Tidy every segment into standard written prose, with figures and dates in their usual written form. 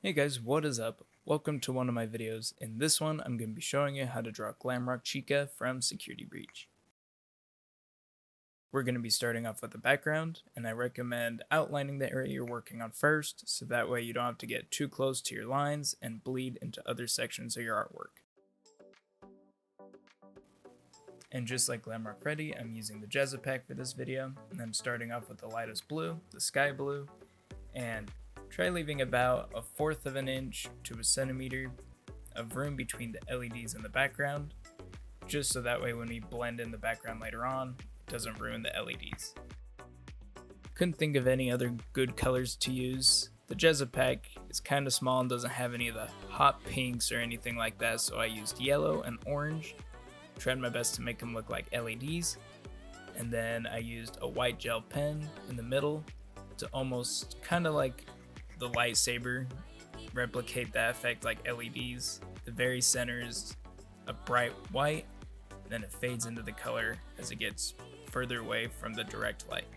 Hey guys, what is up? Welcome to one of my videos. In this one, I'm going to be showing you how to draw Glamrock Chica from Security Breach. We're going to be starting off with a background, and I recommend outlining the area you're working on first, so that way you don't have to get too close to your lines and bleed into other sections of your artwork. And just like Glamrock Freddy, I'm using the Jezza pack for this video, and I'm starting off with the lightest blue, the sky blue, and try leaving about 1/4 of an inch to a centimeter of room between the LEDs and the background, just so that way when we blend in the background later on, it doesn't ruin the LEDs. Couldn't think of any other good colors to use. The Jezza pack is kind of small and doesn't have any of the hot pinks or anything like that, so I used yellow and orange. Tried my best to make them look like LEDs, and then I used a white gel pen in the middle to almost kind of like the lightsaber, replicate that effect like LEDs. The very center is a bright white, then it fades into the color as it gets further away from the direct light.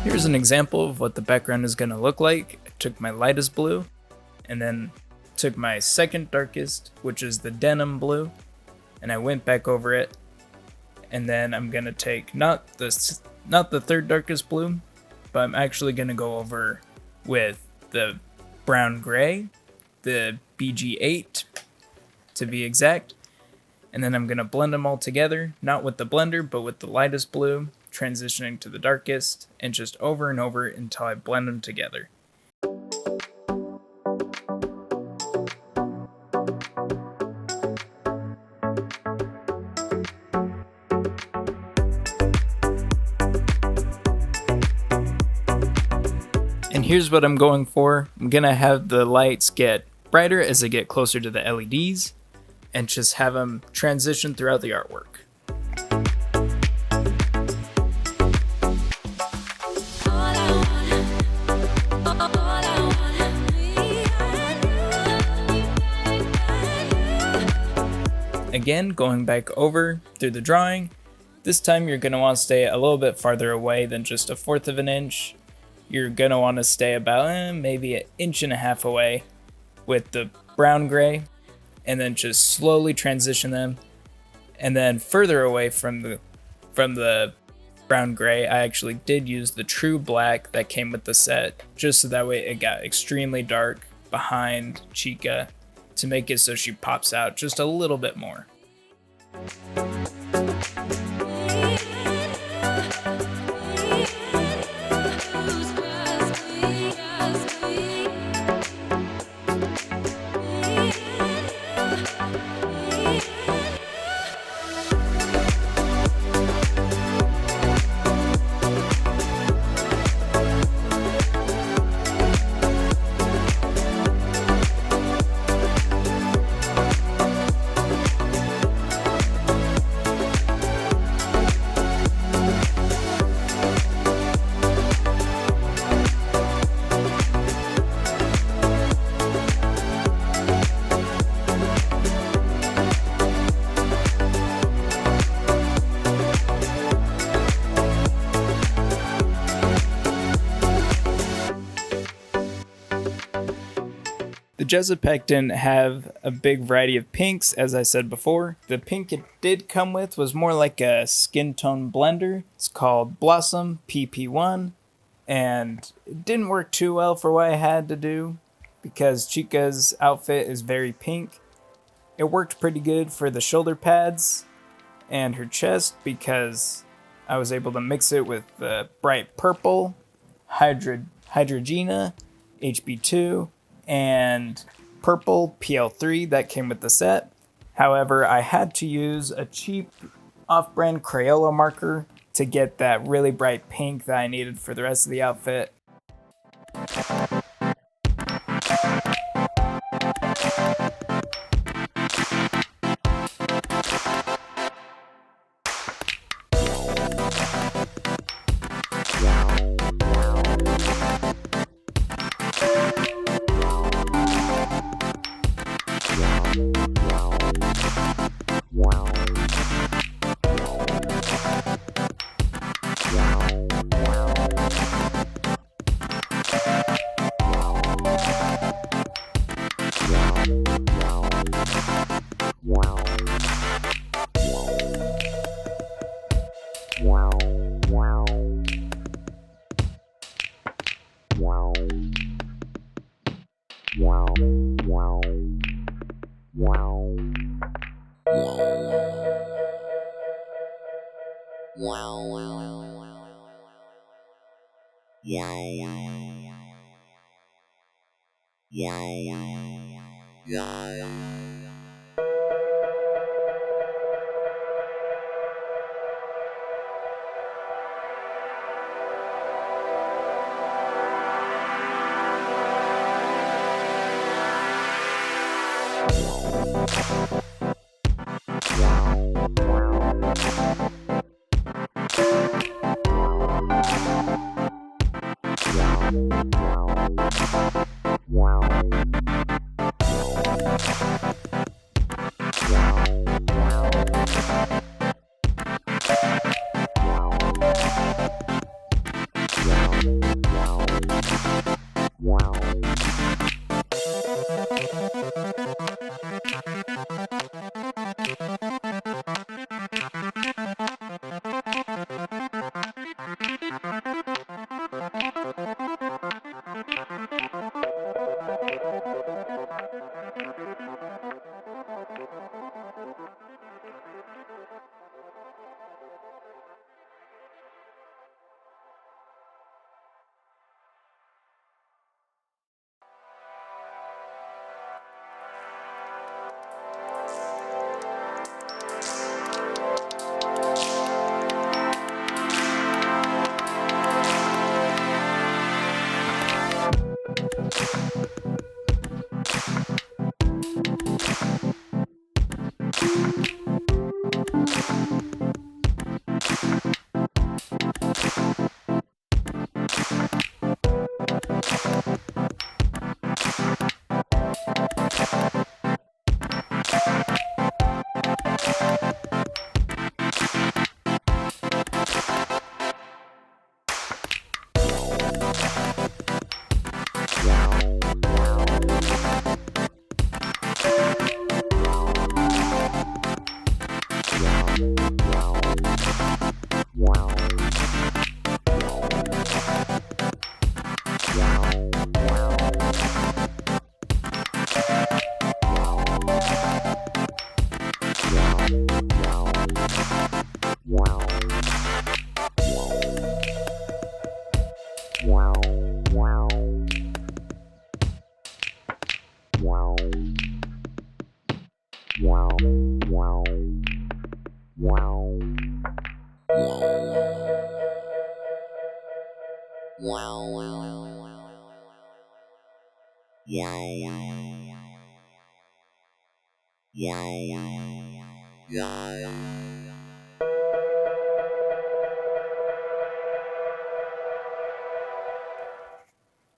Here's an example of what the background is going to look like. I took my lightest blue and then took my second darkest, which is the denim blue, and I went back over it, and then I'm going to take not the third darkest blue, but I'm actually going to go over with the brown gray, the BG8 to be exact, and then I'm going to blend them all together, not with the blender, but with the lightest blue, transitioning to the darkest, and just over and over until I blend them together. And here's what I'm going for. I'm gonna have the lights get brighter as they get closer to the LEDs, and just have them transition throughout the artwork. Again, going back over through the drawing, this time you're going to want to stay a little bit farther away than just 1/4 of an inch. You're going to want to stay about maybe 1.5 inches away with the brown gray, and then just slowly transition them. And then further away from the brown gray, I actually did use the true black that came with the set, just so that way it got extremely dark behind Chica to make it so she pops out just a little bit more. The Jezza pack didn't have a big variety of pinks, as I said before. The pink it did come with was more like a skin tone blender. It's called Blossom PP1, and it didn't work too well for what I had to do because Chica's outfit is very pink. It worked pretty good for the shoulder pads and her chest because I was able to mix it with the bright purple, Hydrogena, HB2, and purple PL3 that came with the set. However, I had to use a cheap off-brand Crayola marker to get that really bright pink that I needed for the rest of the outfit.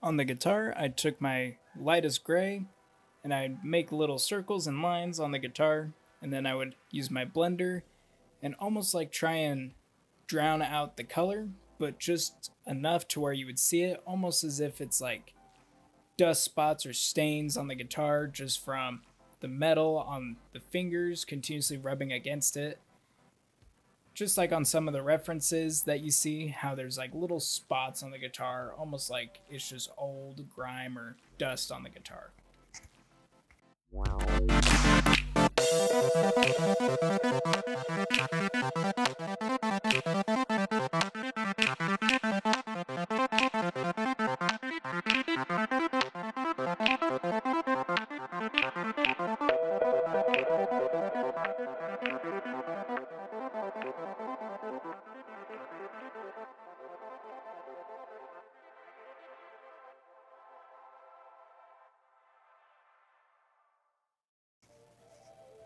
On the guitar, I took my lightest gray and I'd make little circles and lines on the guitar, and then I would use my blender and almost like try and drown out the color, but just enough to where you would see it, almost as if it's like dust spots or stains on the guitar just from the metal on the fingers continuously rubbing against it. Just like on some of the references that you see, how there's like little spots on the guitar, almost like it's just old grime or dust on the guitar.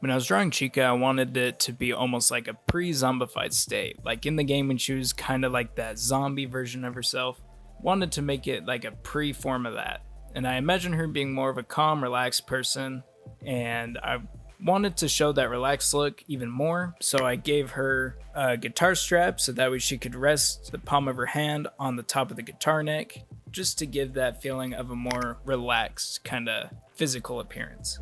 When I was drawing Chica, I wanted it to be almost like a pre-zombified state. Like in the game when she was kind of like that zombie version of herself. Wanted to make it like a pre-form of that. And I imagine her being more of a calm, relaxed person. And I wanted to show that relaxed look even more. So I gave her a guitar strap so that way she could rest the palm of her hand on the top of the guitar neck. Just to give that feeling of a more relaxed kind of physical appearance.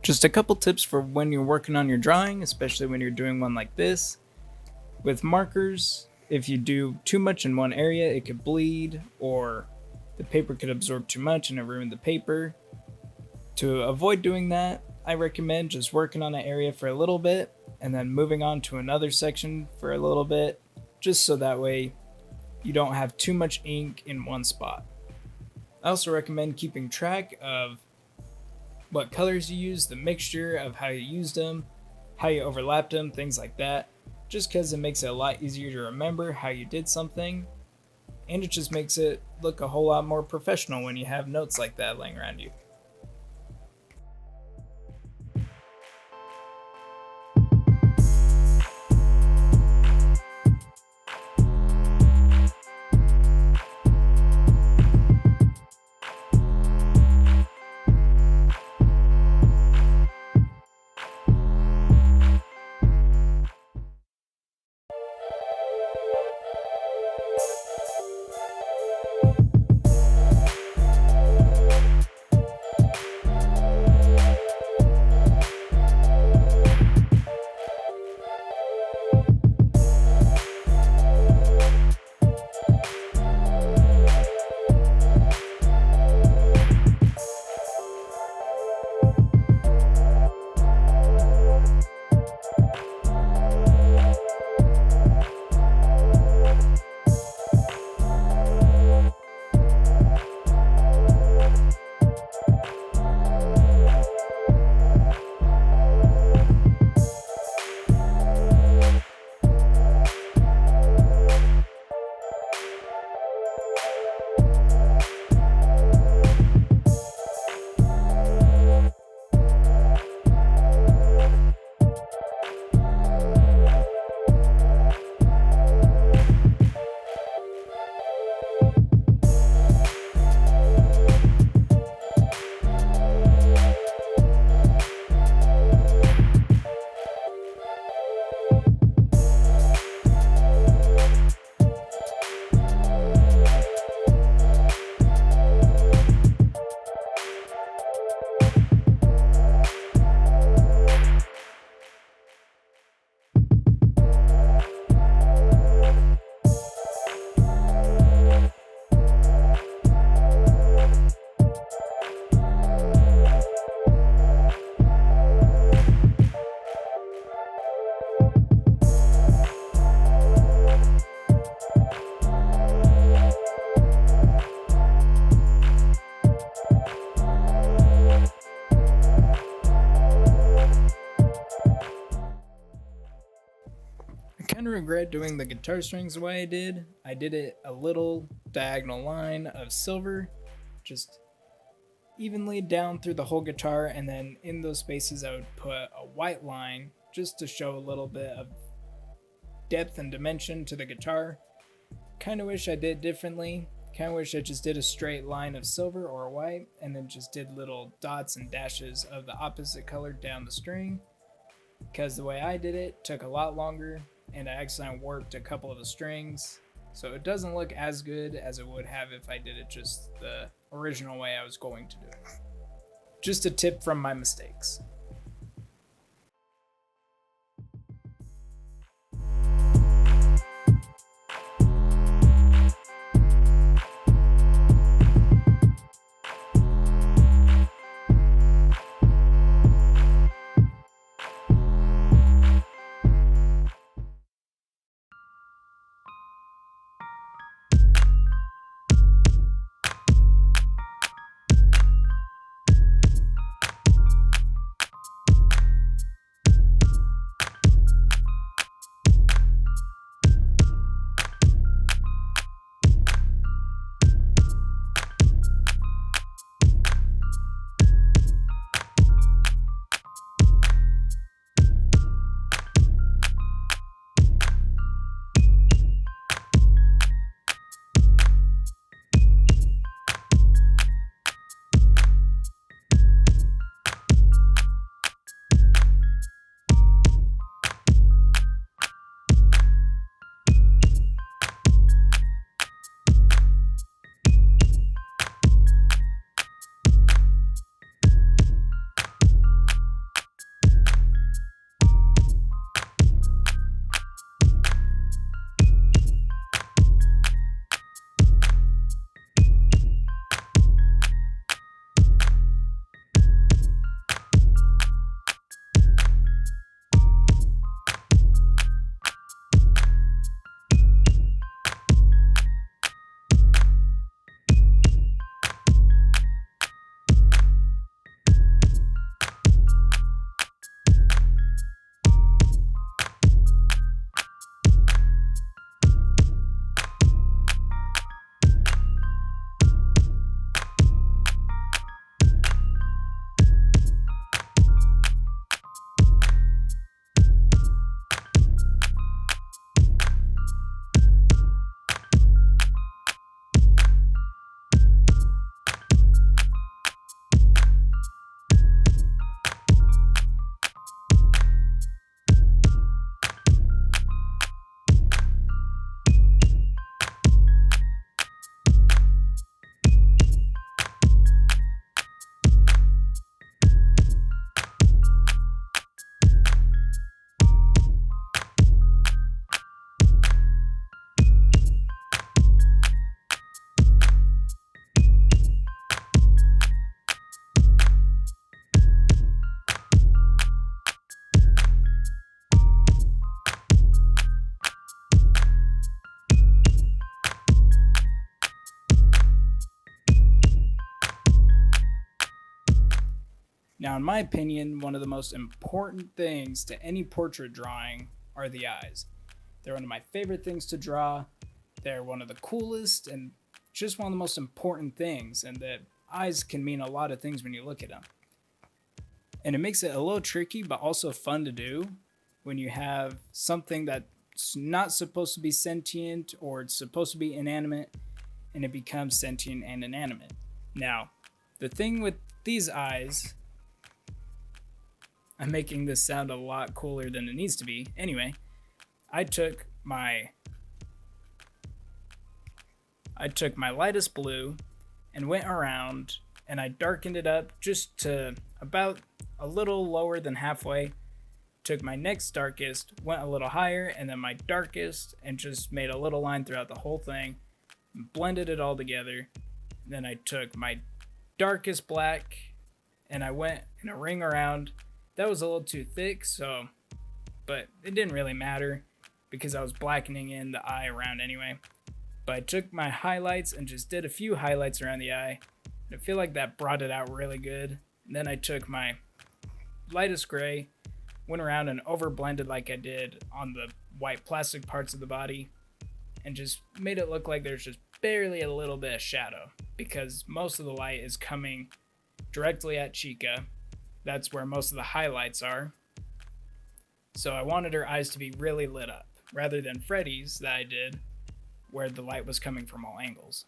Just a couple tips for when you're working on your drawing, especially when you're doing one like this. With markers, if you do too much in one area, it could bleed, or the paper could absorb too much and it ruined the paper. To avoid doing that, I recommend just working on an area for a little bit and then moving on to another section for a little bit, just so that way you don't have too much ink in one spot. I also recommend keeping track of what colors you use, the mixture of how you used them, how you overlapped them, things like that, just because it makes it a lot easier to remember how you did something, and it just makes it look a whole lot more professional when you have notes like that laying around you. regret doing the guitar strings the way I did. I did it a little diagonal line of silver, just evenly down through the whole guitar, and then in those spaces I would put a white line just to show a little bit of depth and dimension to the guitar. Kind of wish I did differently. Kind of wish I just did a straight line of silver or white and then just did little dots and dashes of the opposite color down the string, because the way I did it took a lot longer and I accidentally warped a couple of the strings, so it doesn't look as good as it would have if I did it just the original way I was going to do it. Just a tip from my mistakes. Now, in my opinion, one of the most important things to any portrait drawing are the eyes. They're one of my favorite things to draw. They're one of the coolest and just one of the most important things, and that eyes can mean a lot of things when you look at them. And it makes it a little tricky, but also fun to do when you have something that's not supposed to be sentient or it's supposed to be inanimate, and it becomes sentient and inanimate. Now, the thing with these eyes, I'm making this sound a lot cooler than it needs to be. Anyway, I took my lightest blue and went around and I darkened it up just to about a little lower than halfway. Took my next darkest, went a little higher, and then my darkest, and just made a little line throughout the whole thing. Blended it all together. Then I took my darkest black and I went in a ring around. That was a little too thick, but it didn't really matter because I was blackening in the eye around anyway. But I took my highlights and just did a few highlights around the eye. I feel like that brought it out really good. And then I took my lightest gray, went around and over blended like I did on the white plastic parts of the body and just made it look like there's just barely a little bit of shadow because most of the light is coming directly at Chica. That's where most of the highlights are. So I wanted her eyes to be really lit up rather than Freddy's that I did where the light was coming from all angles.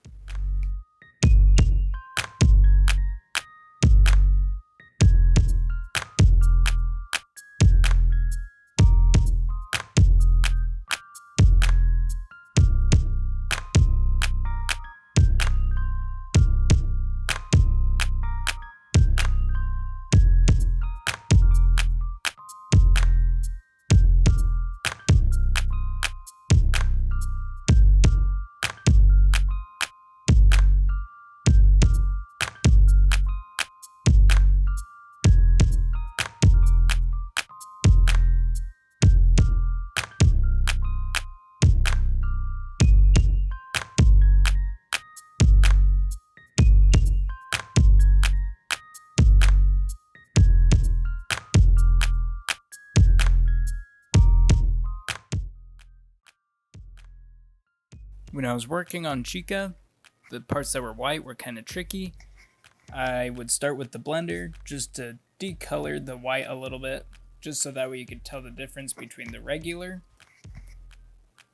When I was working on Chica, the parts that were white were kind of tricky. I would start with the blender just to decolor the white a little bit, just so that way you could tell the difference between the regular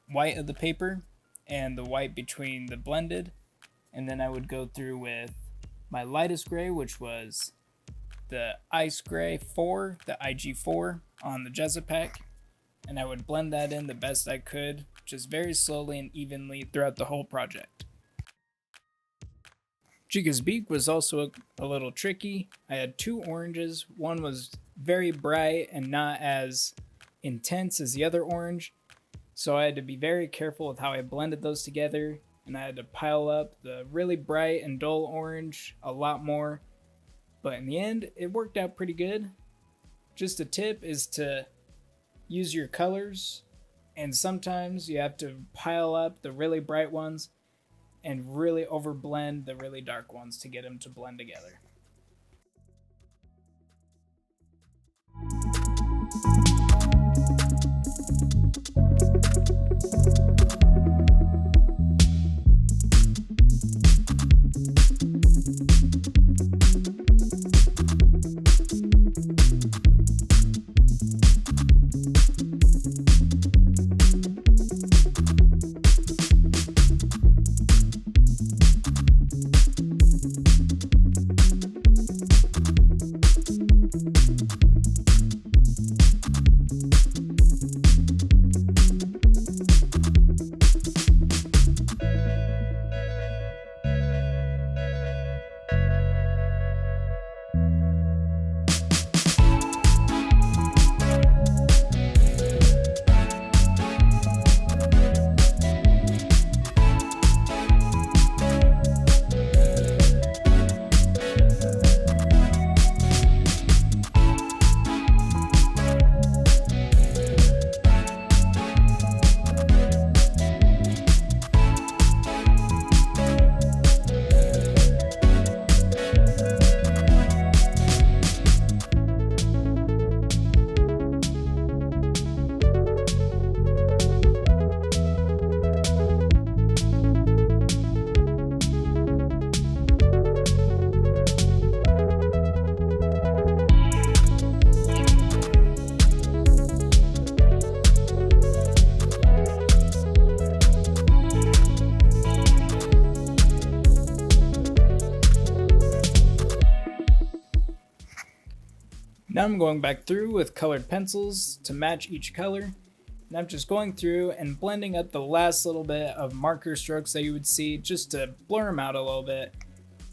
white of the paper and the white between the blended. And then I would go through with my lightest gray, which was the Ice Gray 4, the IG4 on the Jezza, and I would blend that in the best I could, just very slowly and evenly throughout the whole project. Chica's beak was also a little tricky. I had two oranges. One was very bright and not as intense as the other orange, so I had to be very careful with how I blended those together, and I had to pile up the really bright and dull orange a lot more, but in the end, it worked out pretty good. Just a tip is to use your colors, and sometimes you have to pile up the really bright ones and really overblend the really dark ones to get them to blend together. Now I'm going back through with colored pencils to match each color. And I'm just going through and blending up the last little bit of marker strokes that you would see just to blur them out a little bit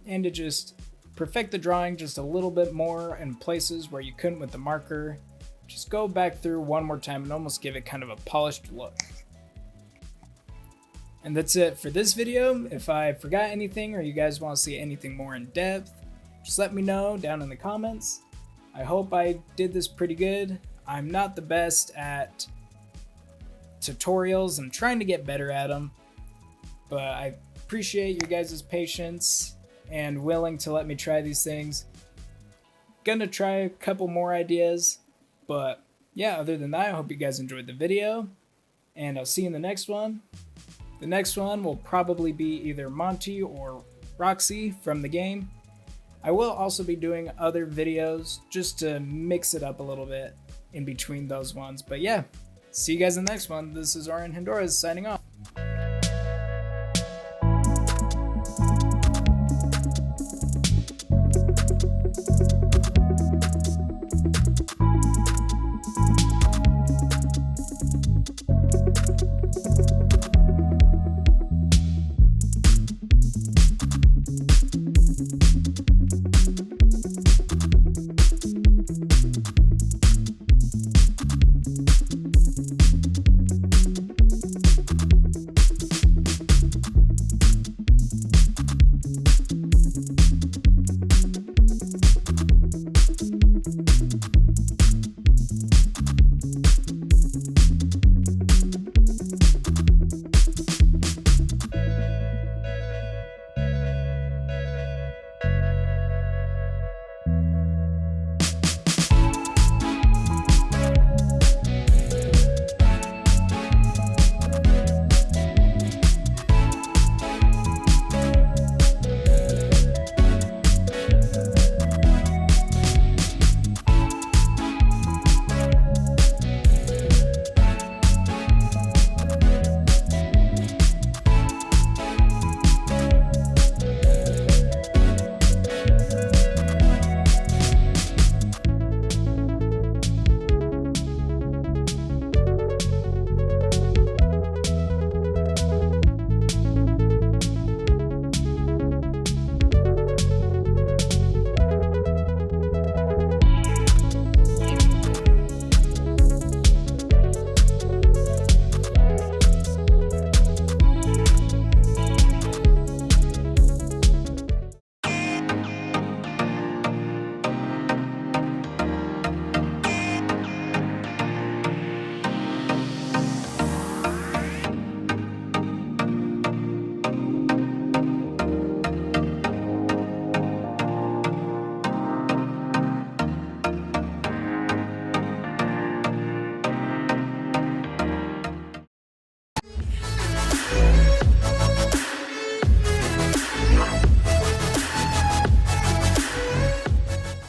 and to just perfect the drawing just a little bit more in places where you couldn't with the marker. Just go back through one more time and almost give it kind of a polished look. And that's it for this video. If I forgot anything or you guys want to see anything more in depth, just let me know down in the comments. I hope I did this pretty good. I'm not the best at tutorials. I'm trying to get better at them, but I appreciate your guys' patience and willing to let me try these things. Gonna try a couple more ideas, but yeah, other than that, I hope you guys enjoyed the video, and I'll see you in the next one. The next one will probably be either Monty or Roxy from the game. I will also be doing other videos just to mix it up a little bit in between those ones. But yeah, see you guys in the next one. This is Orion Honduras signing off.